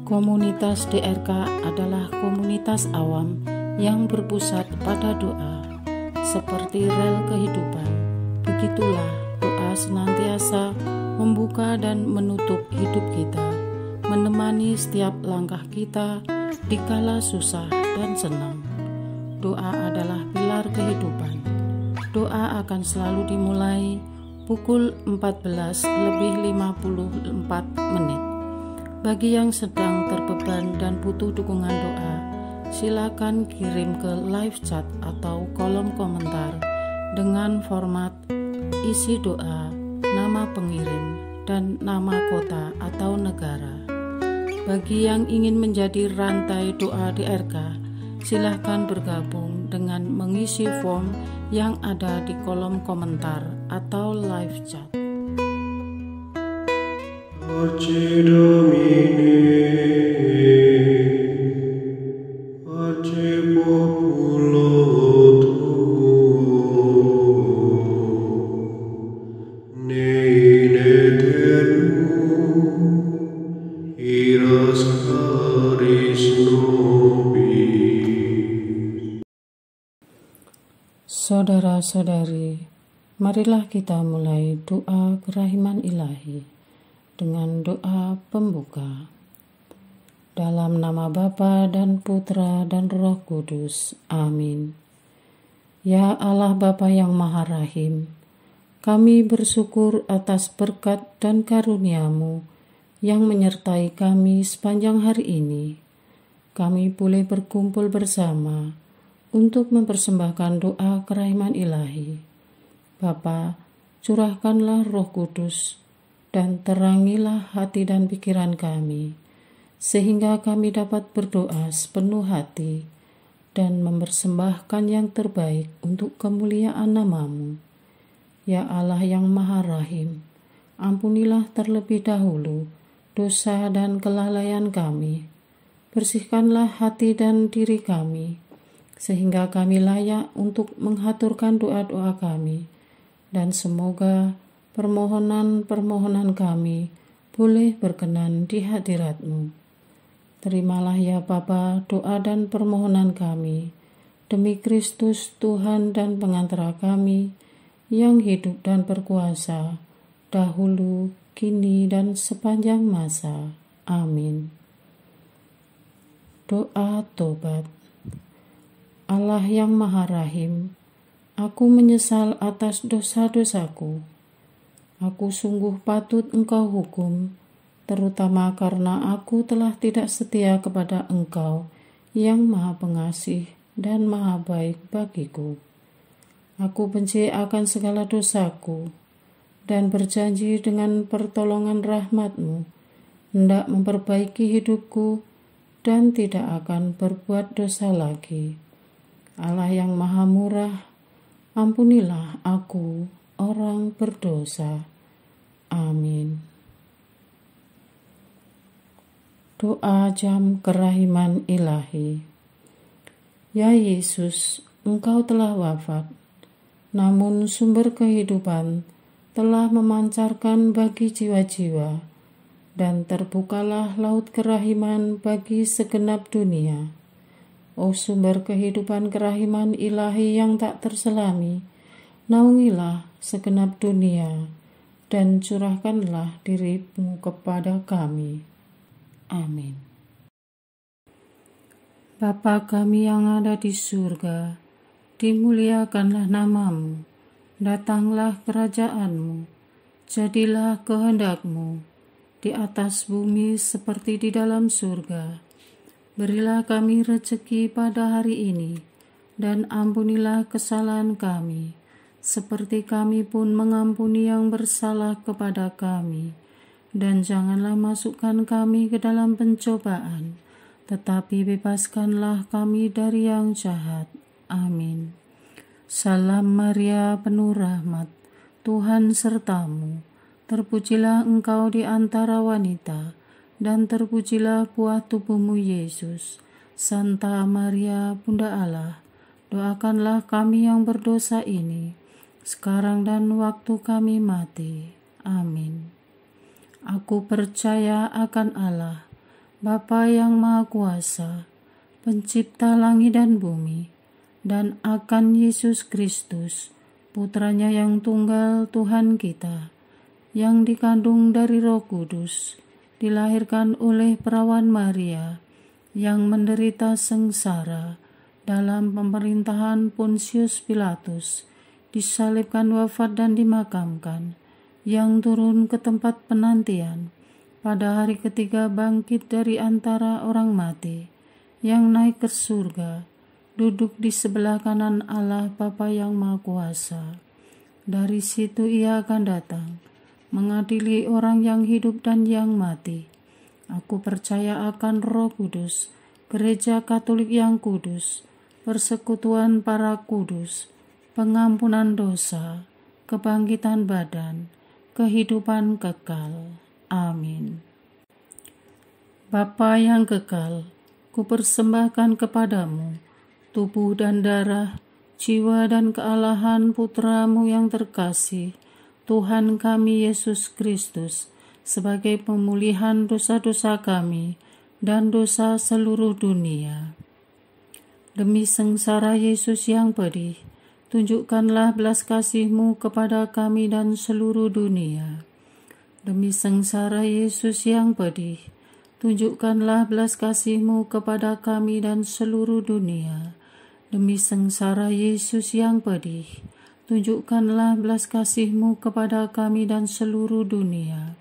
Komunitas DRK adalah komunitas awam yang berpusat pada doa, seperti rel kehidupan. Begitulah doa senantiasa membuka dan menutup hidup kita, menemani setiap langkah kita di kala susah dan senang. Doa adalah pilar kehidupan. Doa akan selalu dimulai pukul 14:54. Bagi yang sedang terbeban dan butuh dukungan doa, silakan kirim ke live chat atau kolom komentar dengan format isi doa, nama pengirim, dan nama kota atau negara. Bagi yang ingin menjadi rantai doa DRK, silakan bergabung dengan mengisi form yang ada di kolom komentar atau live chat. Pace Domini, pace populo tuo, ne in aeternum, iras caris nobis. Saudara-saudari, marilah kita mulai doa kerahiman ilahi dengan doa pembuka. Dalam nama Bapa dan Putra dan Roh Kudus. Amin. Ya Allah Bapa yang Maha Rahim, kami bersyukur atas berkat dan karunia-Mu yang menyertai kami sepanjang hari ini. Kami boleh berkumpul bersama untuk mempersembahkan doa kerahiman ilahi. Bapa, curahkanlah Roh Kudus dan terangilah hati dan pikiran kami, sehingga kami dapat berdoa sepenuh hati dan mempersembahkan yang terbaik untuk kemuliaan nama-Mu. Ya Allah yang Maha Rahim, ampunilah terlebih dahulu dosa dan kelalaian kami. Bersihkanlah hati dan diri kami, sehingga kami layak untuk menghaturkan doa-doa kami, dan semoga permohonan-permohonan kami boleh berkenan di hadirat-Mu. Terimalah ya Bapa doa dan permohonan kami, demi Kristus Tuhan dan pengantara kami, yang hidup dan berkuasa, dahulu, kini, dan sepanjang masa. Amin. Doa tobat. Allah yang Maha Rahim, aku menyesal atas dosa-dosaku. Aku sungguh patut Engkau hukum, terutama karena aku telah tidak setia kepada Engkau yang Maha Pengasih dan Maha Baik bagiku. Aku benci akan segala dosaku dan berjanji dengan pertolongan rahmat-Mu hendak memperbaiki hidupku dan tidak akan berbuat dosa lagi. Allah yang Maha Murah, ampunilah aku, orang berdosa. Amin. Doa jam kerahiman ilahi. Ya Yesus, Engkau telah wafat, namun sumber kehidupan telah memancarkan bagi jiwa-jiwa, dan terbukalah laut kerahiman bagi segenap dunia. O sumber kehidupan kerahiman ilahi yang tak terselami, naungilah segenap dunia dan curahkanlah diri-Mu kepada kami. Amin. Bapa kami yang ada di surga, dimuliakanlah nama-Mu, datanglah kerajaan-Mu, jadilah kehendak-Mu di atas bumi seperti di dalam surga. Berilah kami rezeki pada hari ini, dan ampunilah kesalahan kami, seperti kami pun mengampuni yang bersalah kepada kami. Dan janganlah masukkan kami ke dalam pencobaan, tetapi bebaskanlah kami dari yang jahat. Amin. Salam Maria, penuh rahmat, Tuhan sertamu. Terpujilah engkau di antara wanita, dan terpujilah buah tubuhmu Yesus. Santa Maria, Bunda Allah, doakanlah kami yang berdosa ini, sekarang dan waktu kami mati. Amin. Aku percaya akan Allah, Bapa yang Maha Kuasa, Pencipta langit dan bumi, dan akan Yesus Kristus, Putranya yang tunggal Tuhan kita, yang dikandung dari Roh Kudus, dilahirkan oleh perawan Maria, yang menderita sengsara dalam pemerintahan Pontius Pilatus, disalibkan, wafat dan dimakamkan, yang turun ke tempat penantian, pada hari ketiga bangkit dari antara orang mati, yang naik ke surga, duduk di sebelah kanan Allah Bapa yang Maha Kuasa. Dari situ ia akan datang, mengadili orang yang hidup dan yang mati. Aku percaya akan Roh Kudus, Gereja Katolik yang kudus, persekutuan para kudus, pengampunan dosa, kebangkitan badan, kehidupan kekal. Amin. Bapa yang kekal, kupersembahkan kepadamu tubuh dan darah, jiwa dan kealahan Putramu yang terkasih, Tuhan kami Yesus Kristus, sebagai pemulihan dosa-dosa kami dan dosa seluruh dunia. Demi sengsara Yesus yang pedih, tunjukkanlah belas kasih-Mu kepada kami dan seluruh dunia. Demi sengsara Yesus yang pedih, tunjukkanlah belas kasih-Mu kepada kami dan seluruh dunia. Demi sengsara Yesus yang pedih, tunjukkanlah belas kasih-Mu kepada kami dan seluruh dunia.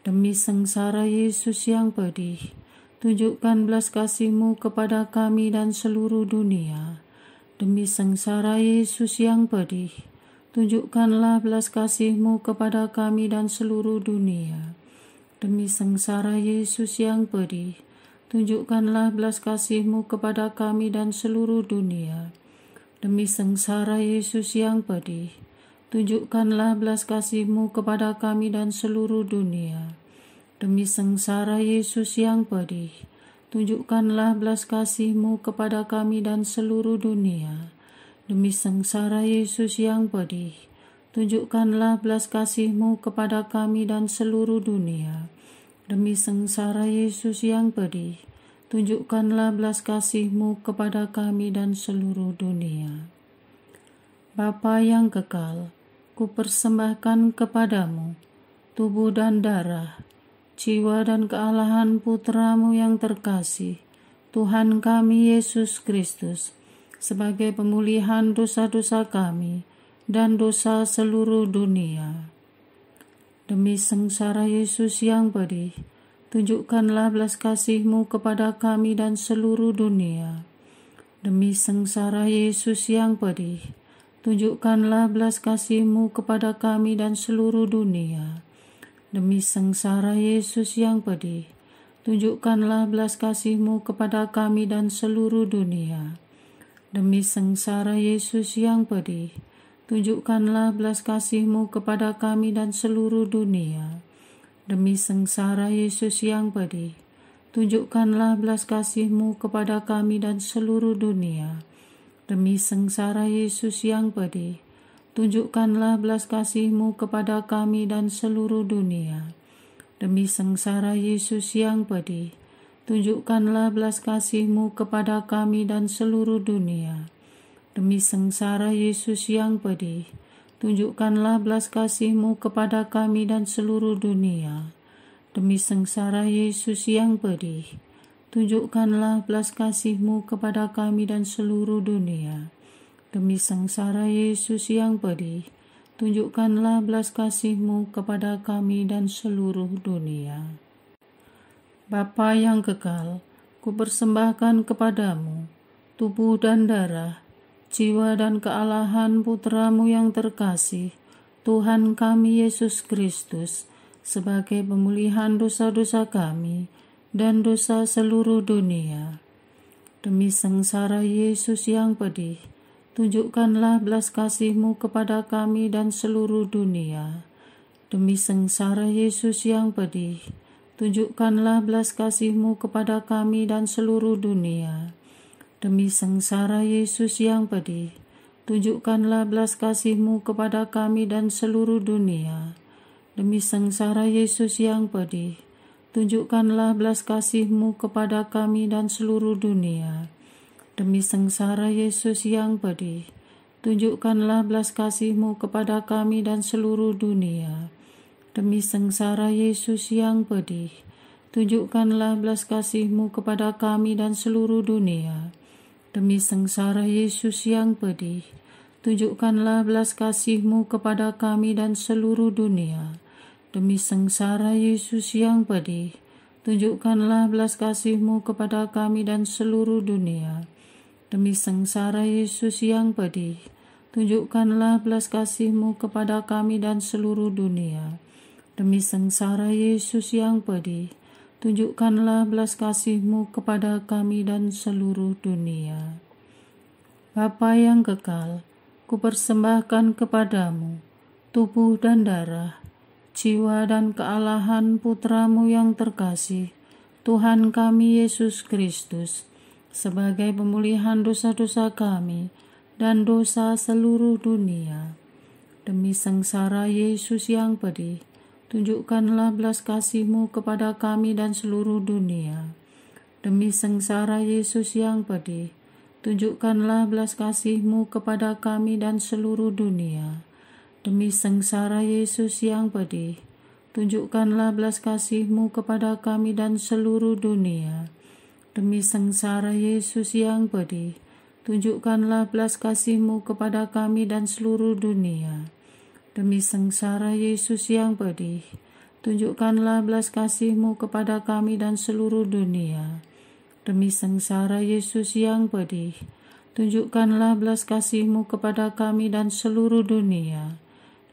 Demi sengsara Yesus yang pedih, tunjukkan belas kasih-Mu kepada kami dan seluruh dunia. Demi sengsara Yesus yang pedih, tunjukkanlah belas kasih-Mu kepada kami dan seluruh dunia. Demi sengsara Yesus yang pedih, tunjukkanlah belas kasih-Mu kepada kami dan seluruh dunia. Demi sengsara Yesus yang pedih, tunjukkanlah belas kasih-Mu kepada kami dan seluruh dunia. Demi sengsara Yesus yang pedih, tunjukkanlah belas kasih-Mu kepada kami dan seluruh dunia. Demi sengsara Yesus yang pedih, tunjukkanlah belas kasih-Mu kepada kami dan seluruh dunia. Demi sengsara Yesus yang pedih, tunjukkanlah belas kasih-Mu kepada kami dan seluruh dunia. Bapa yang kekal, kupersembahkan kepadamu tubuh dan darah, jiwa dan kealahan Putramu yang terkasih, Tuhan kami Yesus Kristus, sebagai pemulihan dosa-dosa kami dan dosa seluruh dunia. Demi sengsara Yesus yang pedih, tunjukkanlah belas kasih-Mu kepada kami dan seluruh dunia. Demi sengsara Yesus yang pedih, tunjukkanlah belas kasih-Mu kepada kami dan seluruh dunia. Demi sengsara Yesus yang pedih, tunjukkanlah belas kasih-Mu kepada kami dan seluruh dunia. Demi sengsara Yesus yang pedih, tunjukkanlah belas kasih-Mu kepada kami dan seluruh dunia. Demi sengsara Yesus yang pedih, tunjukkanlah belas kasih-Mu kepada kami dan seluruh dunia. Demi sengsara Yesus yang pedih, tunjukkanlah belas kasih-Mu kepada kami dan seluruh dunia. Demi sengsara Yesus yang pedih, tunjukkanlah belas kasih-Mu kepada kami dan seluruh dunia. Demi sengsara Yesus yang pedih, tunjukkanlah belas kasih-Mu kepada kami dan seluruh dunia. Demi sengsara Yesus yang pedih, tunjukkanlah belas kasih-Mu kepada kami dan seluruh dunia. Demi sengsara Yesus yang pedih, tunjukkanlah belas kasih-Mu kepada kami dan seluruh dunia. Bapa yang kekal, kupersembahkan kepadamu tubuh dan darah, jiwa dan kealahan Putramu yang terkasih, Tuhan kami Yesus Kristus, sebagai pemulihan dosa-dosa kami dan dosa seluruh dunia. Demi sengsara Yesus yang pedih, tunjukkanlah belas kasih-Mu kepada kami dan seluruh dunia. Demi sengsara Yesus yang pedih, tunjukkanlah belas kasih-Mu kepada kami dan seluruh dunia. Demi sengsara Yesus yang pedih, tunjukkanlah belas kasih-Mu kepada kami dan seluruh dunia. Demi sengsara Yesus yang pedih, tunjukkanlah belas kasih-Mu kepada kami dan seluruh dunia. Demi sengsara Yesus yang pedih, tunjukkanlah belas kasih-Mu kepada kami dan seluruh dunia. Demi sengsara Yesus yang pedih, tunjukkanlah belas kasih-Mu kepada kami dan seluruh dunia. Demi sengsara Yesus yang pedih, tunjukkanlah belas kasih-Mu kepada kami dan seluruh dunia. Demi sengsara Yesus yang pedih, tunjukkanlah belas kasih-Mu kepada kami dan seluruh dunia. Demi sengsara Yesus yang pedih, tunjukkanlah belas kasih-Mu kepada kami dan seluruh dunia. Demi sengsara Yesus yang pedih, tunjukkanlah belas kasih-Mu kepada kami dan seluruh dunia. Bapa yang kekal, kupersembahkan kepadamu tubuh dan darah, jiwa dan kealahan Putramu yang terkasih, Tuhan kami Yesus Kristus, sebagai pemulihan dosa-dosa kami dan dosa seluruh dunia. Demi sengsara Yesus yang pedih, tunjukkanlah belas kasih-Mu kepada kami dan seluruh dunia. Demi sengsara Yesus yang pedih, tunjukkanlah belas kasih-Mu kepada kami dan seluruh dunia. Demi sengsara Yesus yang pedih, tunjukkanlah belas kasih-Mu kepada kami dan seluruh dunia. Demi sengsara Yesus yang pedih, tunjukkanlah belas kasih-Mu kepada kami dan seluruh dunia. Demi sengsara Yesus yang pedih, tunjukkanlah belas kasih-Mu kepada kami dan seluruh dunia. Demi sengsara Yesus yang pedih, tunjukkanlah belas kasih-Mu kepada kami dan seluruh dunia.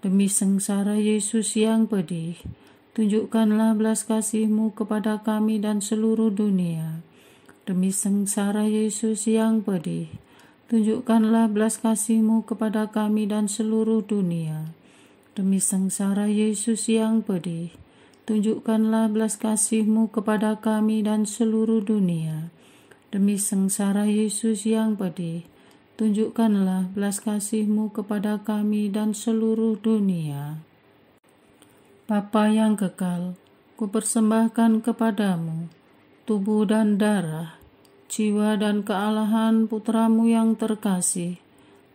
Demi sengsara Yesus yang pedih, tunjukkanlah belas kasih-Mu kepada kami dan seluruh dunia. Demi sengsara Yesus yang pedih, tunjukkanlah belas kasih-Mu kepada kami dan seluruh dunia. Demi sengsara Yesus yang pedih, tunjukkanlah belas kasih-Mu kepada kami dan seluruh dunia. Demi sengsara Yesus yang pedih, tunjukkanlah belas kasih-Mu kepada kami dan seluruh dunia. Bapa yang kekal, kupersembahkan kepadamu tubuh dan darah, jiwa dan kealahan Putramu yang terkasih,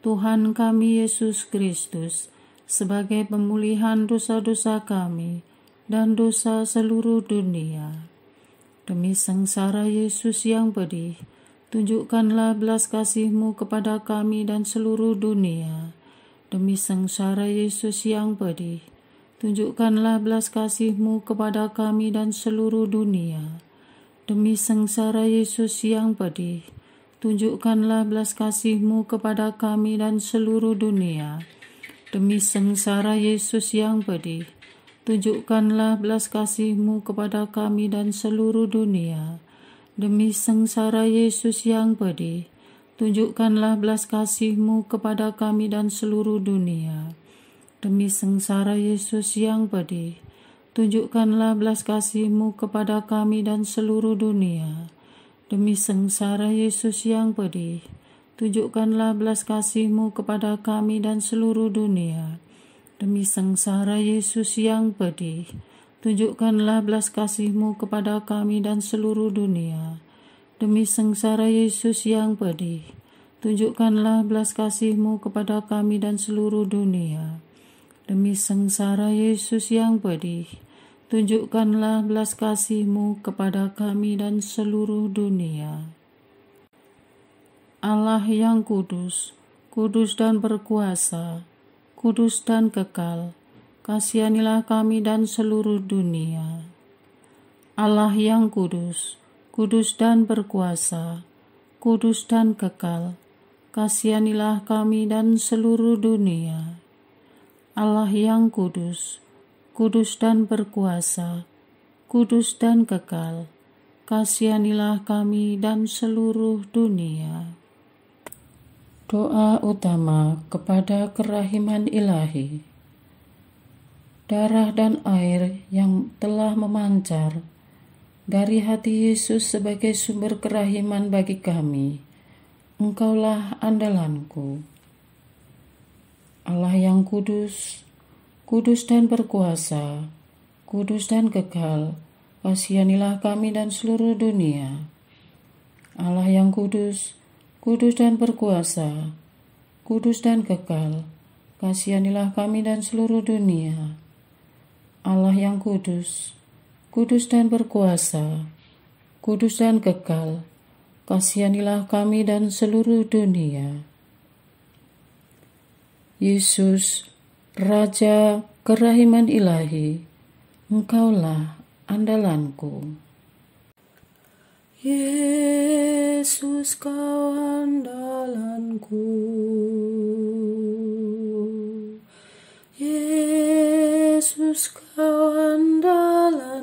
Tuhan kami Yesus Kristus, sebagai pemulihan dosa-dosa kami dan dosa seluruh dunia. Demi sengsara Yesus yang pedih, tunjukkanlah belas kasih-Mu kepada kami dan seluruh dunia. Demi sengsara Yesus yang pedih, tunjukkanlah belas kasih-Mu kepada kami dan seluruh dunia. Demi sengsara Yesus yang pedih, tunjukkanlah belas kasih-Mu kepada kami dan seluruh dunia. Demi sengsara Yesus yang pedih, tunjukkanlah belas kasih-Mu kepada kami dan seluruh dunia. Demi sengsara Yesus yang pedih, tunjukkanlah belas kasih-Mu kepada kami dan seluruh dunia. Demi sengsara Yesus yang pedih, tunjukkanlah belas kasih-Mu kepada kami dan seluruh dunia. Demi sengsara Yesus yang pedih, tunjukkanlah belas kasih-Mu kepada kami dan seluruh dunia. Demi sengsara Yesus yang pedih, tunjukkanlah belas kasih-Mu kepada kami dan seluruh dunia. Demi sengsara Yesus yang pedih, tunjukkanlah belas kasih-Mu kepada kami dan seluruh dunia. Demi sengsara Yesus yang pedih, tunjukkanlah belas kasih-Mu kepada kami dan seluruh dunia. Allah yang kudus, kudus dan berkuasa, kudus dan kekal, kasihanilah kami dan seluruh dunia. Allah yang kudus, kudus dan berkuasa, kudus dan kekal. Kasihanilah kami dan seluruh dunia. Allah yang kudus, kudus dan berkuasa, kudus dan kekal. Kasihanilah kami dan seluruh dunia. Doa utama kepada kerahiman ilahi. Darah dan air yang telah memancar dari hati Yesus sebagai sumber kerahiman bagi kami, Engkaulah andalanku. Allah yang kudus, kudus dan berkuasa, kudus dan kekal, kasihanilah kami dan seluruh dunia. Allah yang kudus, kudus dan berkuasa, kudus dan kekal, kasihanilah kami dan seluruh dunia. Allah yang kudus, kudus dan berkuasa, kudus dan kekal, kasihanilah kami dan seluruh dunia. Yesus, Raja kerahiman ilahi, Engkaulah andalanku. Yesus, Kau andalanku. Yesus, Kau andalanku.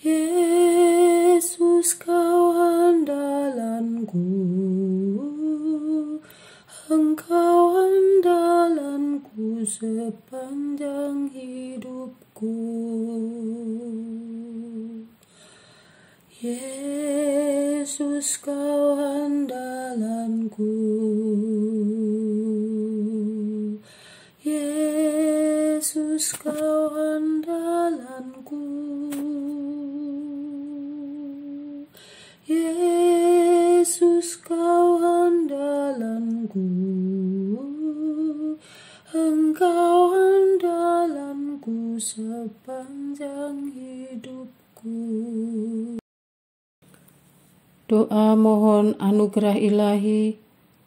Yesus, Kau andalanku. Engkau andalanku sepanjang hidupku. Yesus, Kau andalanku. Yesus, Kau andalanku. Yesus, Kau andalanku. Engkau andalanku sepanjang hidupku. Doa mohon anugerah ilahi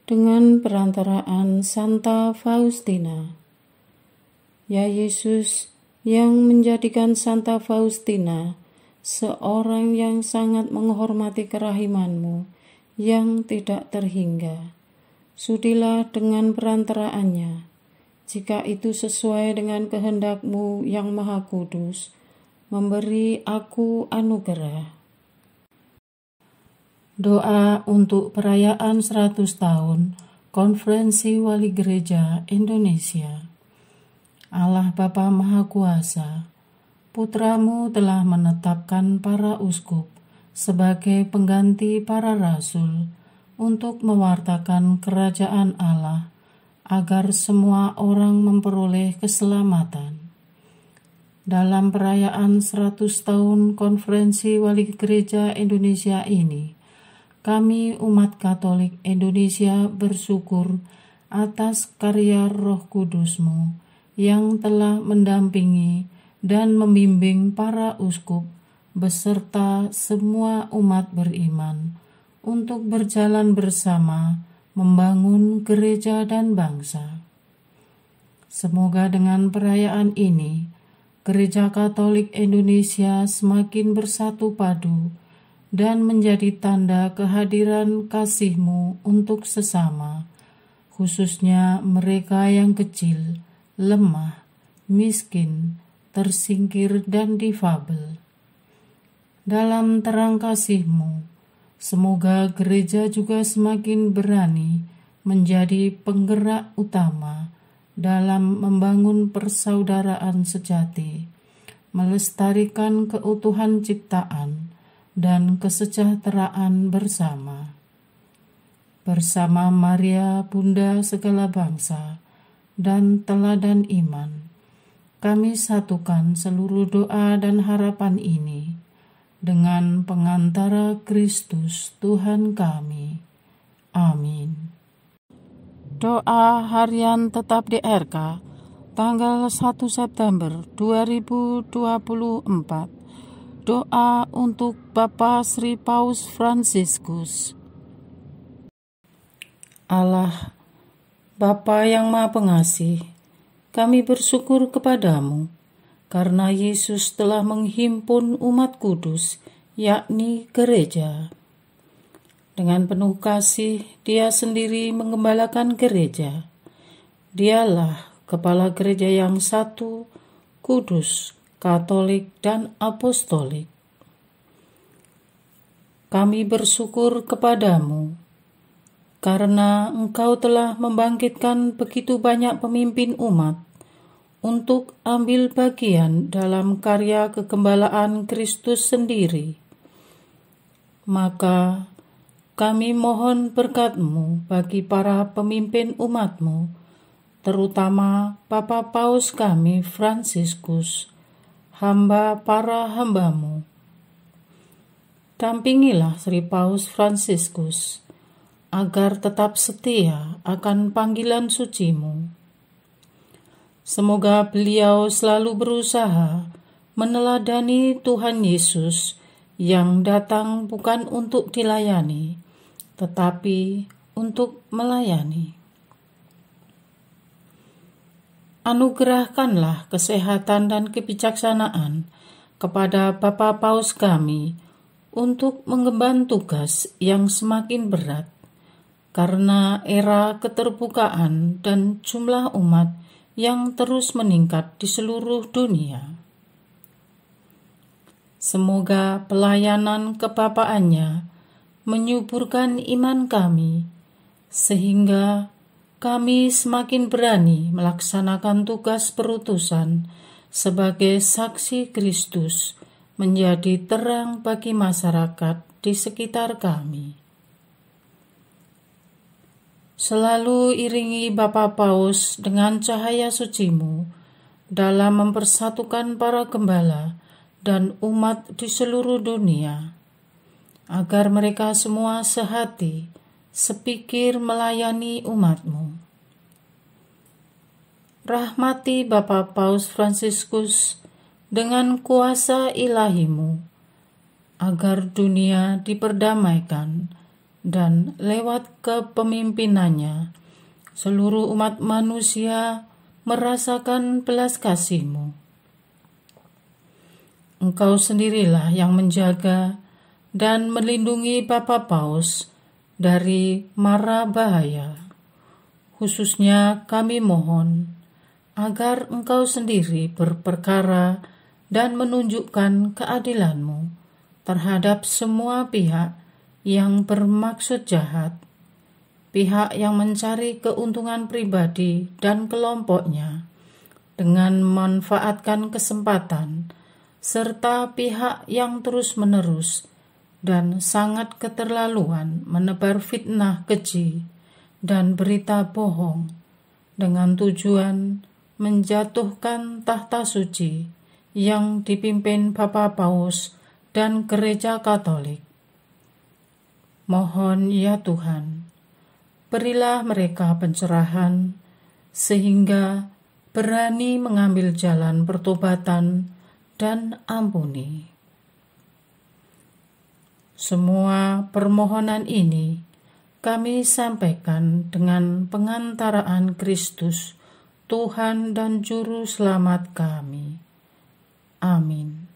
dengan perantaraan Santa Faustina. Ya Yesus, yang menjadikan Santa Faustina seorang yang sangat menghormati kerahiman-Mu yang tidak terhingga, sudilah dengan perantaraannya, jika itu sesuai dengan kehendak-Mu yang maha kudus, memberi aku anugerah. Doa untuk perayaan 100 tahun Konferensi Wali Gereja Indonesia. Allah Bapa Maha Kuasa, Putra-Mu telah menetapkan para uskup sebagai pengganti para rasul untuk mewartakan kerajaan Allah, agar semua orang memperoleh keselamatan. Dalam perayaan 100 tahun Konferensi Wali Gereja Indonesia ini, kami umat Katolik Indonesia bersyukur atas karya Roh Kudus-Mu yang telah mendampingi dan membimbing para uskup beserta semua umat beriman untuk berjalan bersama membangun gereja dan bangsa. Semoga dengan perayaan ini, Gereja Katolik Indonesia semakin bersatu padu dan menjadi tanda kehadiran kasih-Mu untuk sesama, khususnya mereka yang kecil, lemah, miskin, tersingkir, dan difabel. Dalam terang kasih-Mu, semoga gereja juga semakin berani menjadi penggerak utama dalam membangun persaudaraan sejati, melestarikan keutuhan ciptaan dan kesejahteraan bersama. Bersama Maria, Bunda segala bangsa, dan teladan iman, kami satukan seluruh doa dan harapan ini dengan pengantara Kristus Tuhan kami. Amin. Doa harian tetap di RK, tanggal 1 September 2024. Doa untuk Bapak Sri Paus Fransiskus. Allah, Bapa yang Maha Pengasih, kami bersyukur kepadamu karena Yesus telah menghimpun umat kudus, yakni gereja. Dengan penuh kasih, Dia sendiri menggembalakan gereja. Dialah kepala gereja yang satu, kudus, katolik, dan apostolik. Kami bersyukur kepadamu, karena Engkau telah membangkitkan begitu banyak pemimpin umat untuk ambil bagian dalam karya kegembalaan Kristus sendiri. Maka kami mohon berkat-Mu bagi para pemimpin umat-Mu, terutama Bapak Paus kami Fransiskus, hamba para hamba-Mu. Dampingilah Sri Paus Fransiskus, agar tetap setia akan panggilan suci-Mu. Semoga beliau selalu berusaha meneladani Tuhan Yesus yang datang bukan untuk dilayani, tetapi untuk melayani. Anugerahkanlah kesehatan dan kebijaksanaan kepada Bapak Paus kami untuk mengemban tugas yang semakin berat, karena era keterbukaan dan jumlah umat yang terus meningkat di seluruh dunia. Semoga pelayanan kebapaannya menyuburkan iman kami, sehingga kami semakin berani melaksanakan tugas perutusan sebagai saksi Kristus, menjadi terang bagi masyarakat di sekitar kami. Selalu iringi Bapak Paus dengan cahaya suci-Mu dalam mempersatukan para gembala dan umat di seluruh dunia, agar mereka semua sehati, sepikir melayani umat-Mu. Rahmati Bapak Paus Fransiskus dengan kuasa ilahi-Mu, agar dunia diperdamaikan dan lewat kepemimpinannya seluruh umat manusia merasakan belas kasih-Mu. Engkau sendirilah yang menjaga dan melindungi Bapak Paus dari mara bahaya. Khususnya kami mohon agar Engkau sendiri berperkara dan menunjukkan keadilan-Mu terhadap semua pihak yang bermaksud jahat, pihak yang mencari keuntungan pribadi dan kelompoknya dengan memanfaatkan kesempatan, serta pihak yang terus-menerus dan sangat keterlaluan menebar fitnah keji dan berita bohong dengan tujuan menjatuhkan tahta suci yang dipimpin Bapak Paus dan Gereja Katolik. Mohon ya Tuhan, berilah mereka pencerahan sehingga berani mengambil jalan pertobatan dan ampuni. Semua permohonan ini kami sampaikan dengan pengantaraan Kristus, Tuhan dan Juru Selamat kami. Amin.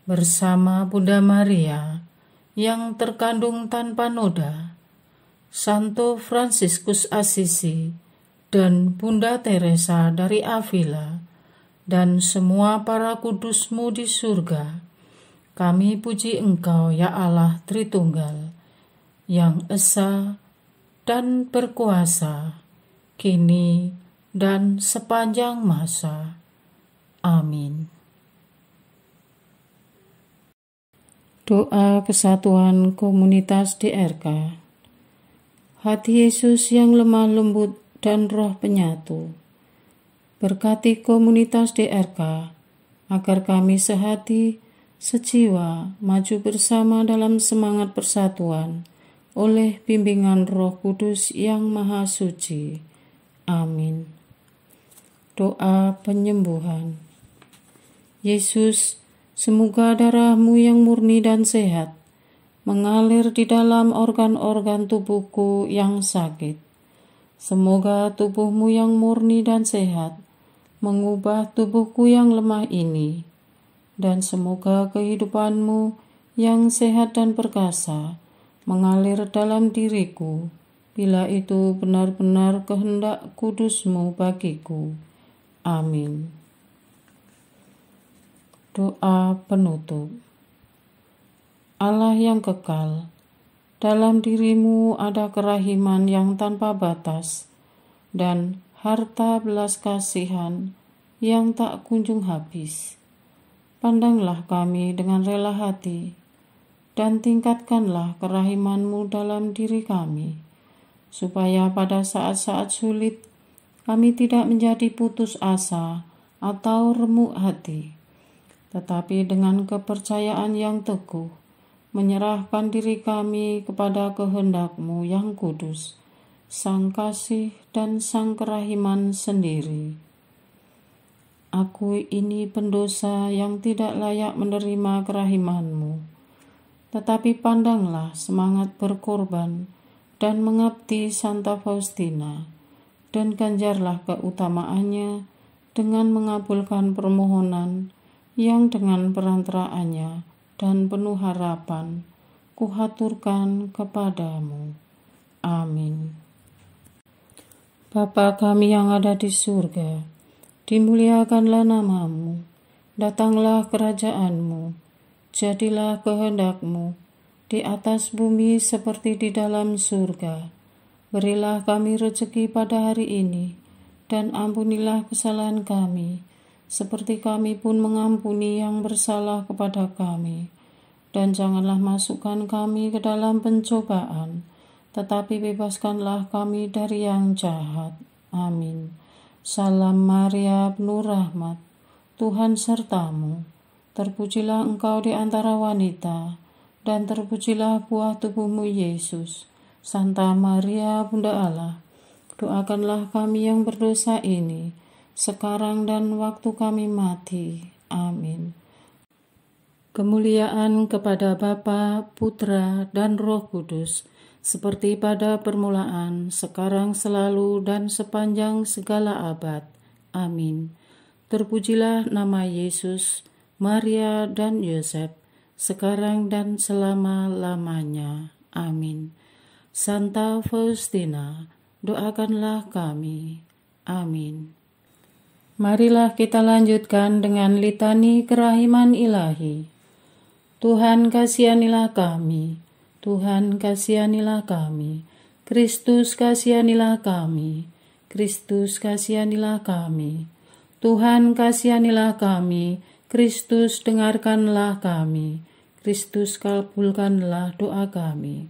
Bersama Bunda Maria yang terkandung tanpa noda, Santo Fransiskus Assisi, dan Bunda Teresa dari Avila, dan semua para kudus-Mu di surga, kami puji Engkau ya Allah Tritunggal, yang esa dan berkuasa, kini dan sepanjang masa. Amin. Doa kesatuan komunitas DRK. Hati Yesus yang lemah lembut dan roh penyatu, berkati komunitas DRK, agar kami sehati, sejiwa, maju bersama dalam semangat persatuan, oleh bimbingan Roh Kudus yang Maha Suci. Amin. Doa penyembuhan. Yesus, semoga darah-Mu yang murni dan sehat mengalir di dalam organ-organ tubuhku yang sakit. Semoga tubuh-Mu yang murni dan sehat mengubah tubuhku yang lemah ini, dan semoga kehidupan-Mu yang sehat dan perkasa mengalir dalam diriku, bila itu benar-benar kehendak kudus-Mu bagiku. Amin. Doa penutup. Allah yang kekal, dalam diri-Mu ada kerahiman yang tanpa batas dan harta belas kasihan yang tak kunjung habis. Pandanglah kami dengan rela hati, dan tingkatkanlah kerahiman-Mu dalam diri kami, supaya pada saat-saat sulit kami tidak menjadi putus asa atau remuk hati, tetapi dengan kepercayaan yang teguh, menyerahkan diri kami kepada kehendak-Mu yang kudus, Sang Kasih dan Sang Kerahiman sendiri. Aku ini pendosa yang tidak layak menerima kerahiman-Mu, tetapi pandanglah semangat berkorban dan mengabdi Santa Faustina, dan ganjarlah keutamaannya dengan mengabulkan permohonan yang dengan perantaraannya dan penuh harapan kuhaturkan kepadamu. Amin. Bapa kami yang ada di surga, dimuliakanlah nama-Mu, datanglah kerajaan-Mu, jadilah kehendak-Mu di atas bumi seperti di dalam surga. Berilah kami rezeki pada hari ini, dan ampunilah kesalahan kami, seperti kami pun mengampuni yang bersalah kepada kami. Dan janganlah masukkan kami ke dalam pencobaan, tetapi bebaskanlah kami dari yang jahat. Amin. Salam Maria, penuh rahmat, Tuhan sertamu. Terpujilah engkau di antara wanita, dan terpujilah buah tubuhmu Yesus. Santa Maria, Bunda Allah, doakanlah kami yang berdosa ini, sekarang dan waktu kami mati. Amin. Kemuliaan kepada Bapa, Putra, dan Roh Kudus, seperti pada permulaan, sekarang, selalu, dan sepanjang segala abad. Amin. Terpujilah nama Yesus, Maria, dan Yosef, sekarang dan selama-lamanya. Amin. Santa Faustina, doakanlah kami. Amin. Marilah kita lanjutkan dengan litani kerahiman ilahi. Tuhan kasihanilah kami, Tuhan kasihanilah kami, Kristus kasihanilah kami, Kristus kasihanilah kami, Tuhan kasihanilah kami, Kristus dengarkanlah kami, Kristus kabulkanlah doa kami.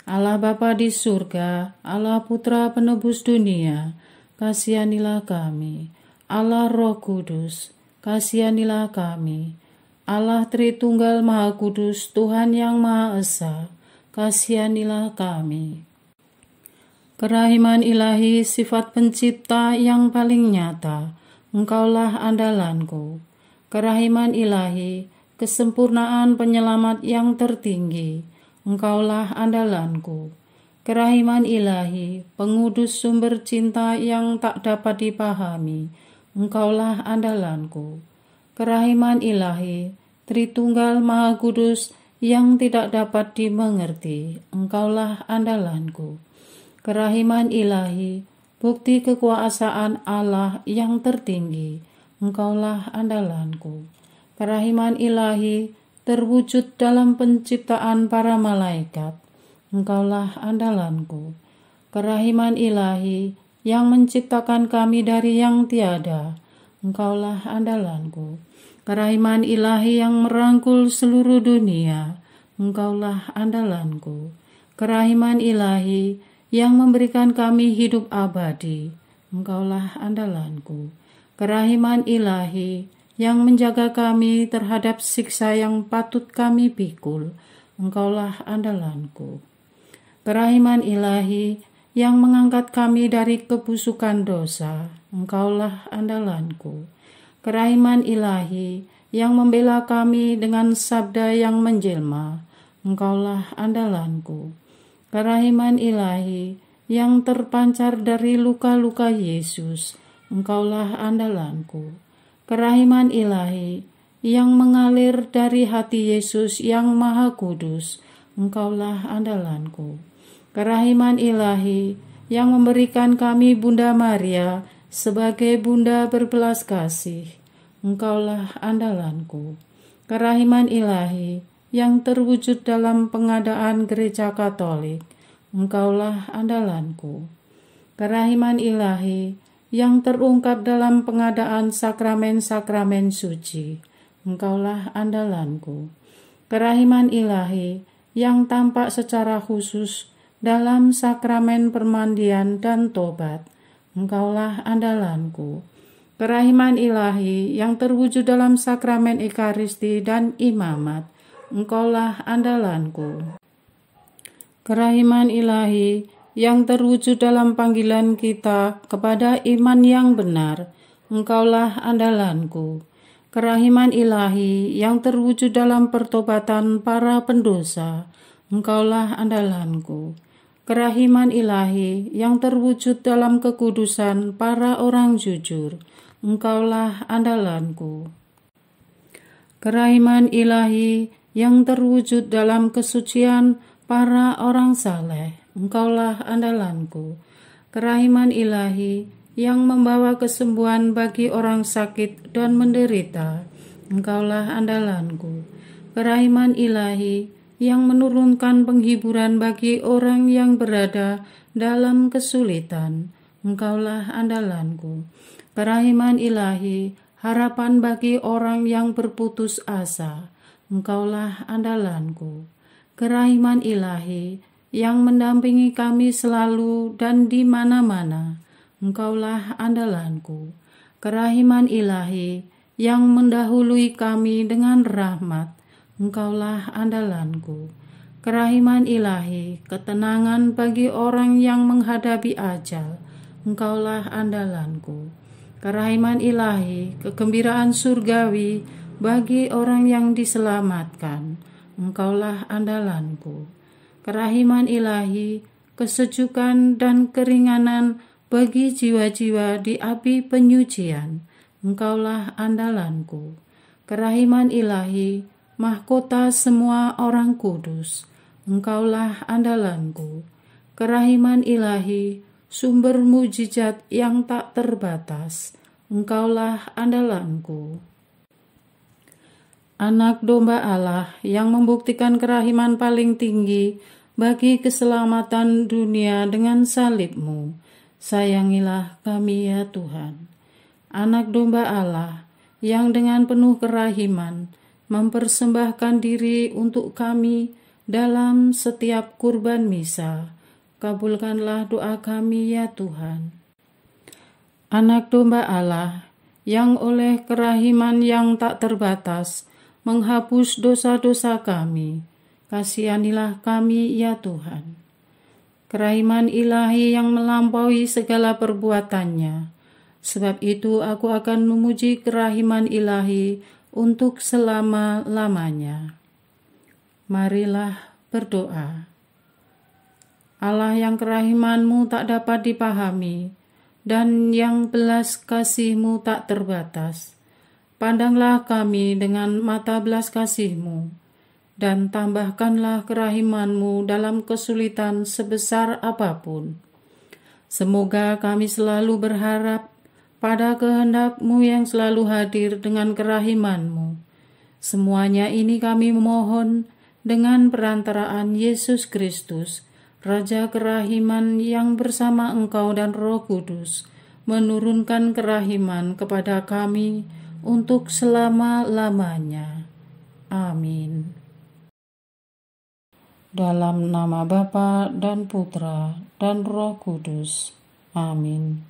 Allah Bapa di surga, Allah Putra penebus dunia, kasihanilah kami. Allah Roh Kudus, kasihanilah kami. Allah Tritunggal Maha Kudus, Tuhan yang Maha Esa, kasihanilah kami. Kerahiman ilahi, sifat pencipta yang paling nyata, Engkaulah andalanku. Kerahiman ilahi, kesempurnaan penyelamat yang tertinggi, Engkaulah andalanku. Kerahiman ilahi, pengudus sumber cinta yang tak dapat dipahami, Engkaulah andalanku. Kerahiman ilahi, Tritunggal Maha Kudus yang tidak dapat dimengerti, Engkaulah andalanku. Kerahiman ilahi, bukti kekuasaan Allah yang tertinggi, Engkaulah andalanku. Kerahiman ilahi, terwujud dalam penciptaan para malaikat, Engkaulah andalanku. Kerahiman ilahi yang menciptakan kami dari yang tiada, Engkaulah andalanku. Kerahiman ilahi yang merangkul seluruh dunia, Engkaulah andalanku. Kerahiman ilahi yang memberikan kami hidup abadi, Engkaulah andalanku. Kerahiman ilahi yang menjaga kami terhadap siksa yang patut kami pikul, Engkaulah andalanku. Kerahiman ilahi yang mengangkat kami dari kebusukan dosa, Engkaulah andalanku. Kerahiman ilahi yang membela kami dengan sabda yang menjelma, Engkaulah andalanku. Kerahiman ilahi yang terpancar dari luka-luka Yesus, Engkaulah andalanku. Kerahiman ilahi yang mengalir dari hati Yesus yang Maha Kudus, Engkaulah andalanku. Kerahiman ilahi yang memberikan kami Bunda Maria sebagai Bunda berbelas kasih, Engkaulah andalanku. Kerahiman ilahi yang terwujud dalam pengadaan Gereja Katolik, Engkaulah andalanku. Kerahiman ilahi yang terungkap dalam pengadaan sakramen-sakramen suci, Engkaulah andalanku. Kerahiman ilahi yang tampak secara khusus dalam sakramen permandian dan tobat, Engkaulah andalanku. Kerahiman ilahi yang terwujud dalam sakramen Ekaristi dan imamat, Engkaulah andalanku. Kerahiman ilahi yang terwujud dalam panggilan kita kepada iman yang benar, Engkaulah andalanku. Kerahiman ilahi yang terwujud dalam pertobatan para pendosa, Engkaulah andalanku. Kerahiman ilahi yang terwujud dalam kekudusan para orang jujur, Engkaulah andalanku. Kerahiman ilahi yang terwujud dalam kesucian para orang saleh, Engkaulah andalanku. Kerahiman ilahi yang membawa kesembuhan bagi orang sakit dan menderita, Engkaulah andalanku. Kerahiman ilahi yang menurunkan penghiburan bagi orang yang berada dalam kesulitan, Engkaulah andalanku. Kerahiman ilahi, harapan bagi orang yang berputus asa, Engkaulah andalanku. Kerahiman ilahi yang mendampingi kami selalu dan di mana-mana, Engkaulah andalanku. Kerahiman ilahi yang mendahului kami dengan rahmat, Engkaulah andalanku. Kerahiman ilahi, ketenangan bagi orang yang menghadapi ajal, Engkaulah andalanku. Kerahiman ilahi, kegembiraan surgawi bagi orang yang diselamatkan, Engkaulah andalanku. Kerahiman ilahi, kesejukan dan keringanan bagi jiwa-jiwa di api penyucian, Engkaulah andalanku. Kerahiman ilahi, mahkota semua orang kudus, Engkaulah andalanku. Kerahiman ilahi, sumber mujizat yang tak terbatas, Engkaulah andalanku. Anak domba Allah yang membuktikan kerahiman paling tinggi bagi keselamatan dunia dengan salib-Mu, sayangilah kami ya Tuhan. Anak domba Allah yang dengan penuh kerahiman mempersembahkan diri untuk kami dalam setiap kurban misa, kabulkanlah doa kami ya Tuhan. Anak domba Allah yang oleh kerahiman yang tak terbatas menghapus dosa-dosa kami, kasihanilah kami ya Tuhan. Kerahiman ilahi yang melampaui segala perbuatannya, sebab itu aku akan memuji kerahiman ilahi untuk selama-lamanya. Marilah berdoa. Allah yang kerahiman-Mu tak dapat dipahami, dan yang belas kasih-Mu tak terbatas, pandanglah kami dengan mata belas kasih-Mu, dan tambahkanlah kerahiman-Mu dalam kesulitan sebesar apapun. Semoga kami selalu berharap pada kehendak-Mu yang selalu hadir dengan kerahiman-Mu. Semuanya ini kami memohon dengan perantaraan Yesus Kristus, Raja kerahiman yang bersama Engkau dan Roh Kudus, menurunkan kerahiman kepada kami untuk selama-lamanya. Amin. Dalam nama Bapa dan Putra dan Roh Kudus. Amin.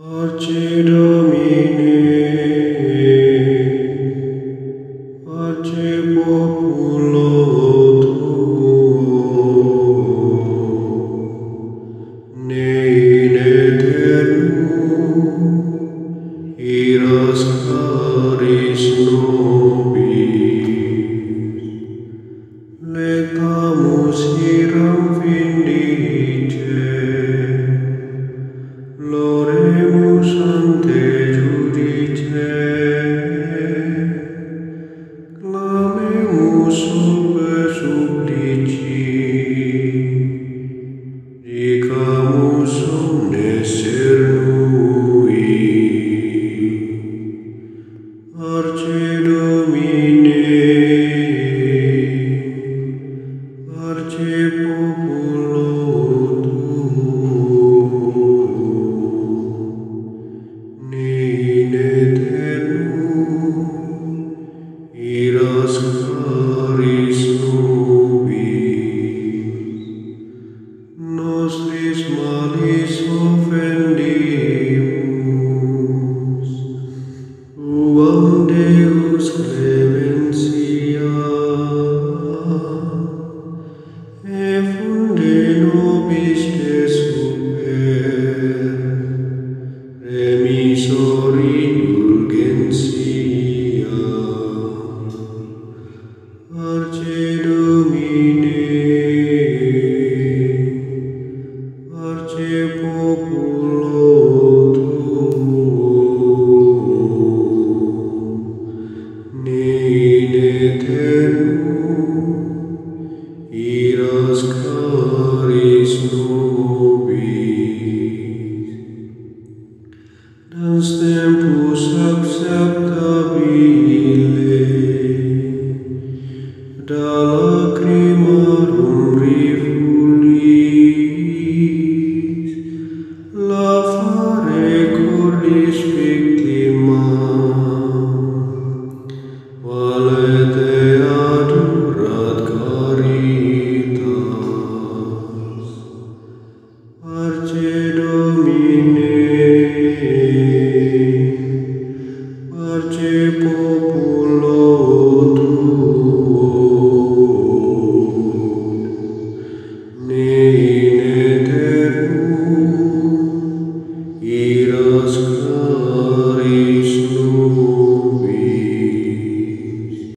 Arce Domine, Arce Populo Tuo, ne in aeternum iras caris nobis, letamus iram vindice, Loremus ante judice, clamemus sube supplici, dicamus omne cernui. Arce Domine, Arce Populo iras caris nobis, nostris malis offendimus, uam Deus clementia, e funde nobis te super, remisor indulgentia. Arce Domine, Arce Populo Tuo, ne in aeternum iras caris nobis, dans tempus acceptabile, da lacrimarum rifulis, lavare cordis victimam, valete adurat caritas. Arce Domine,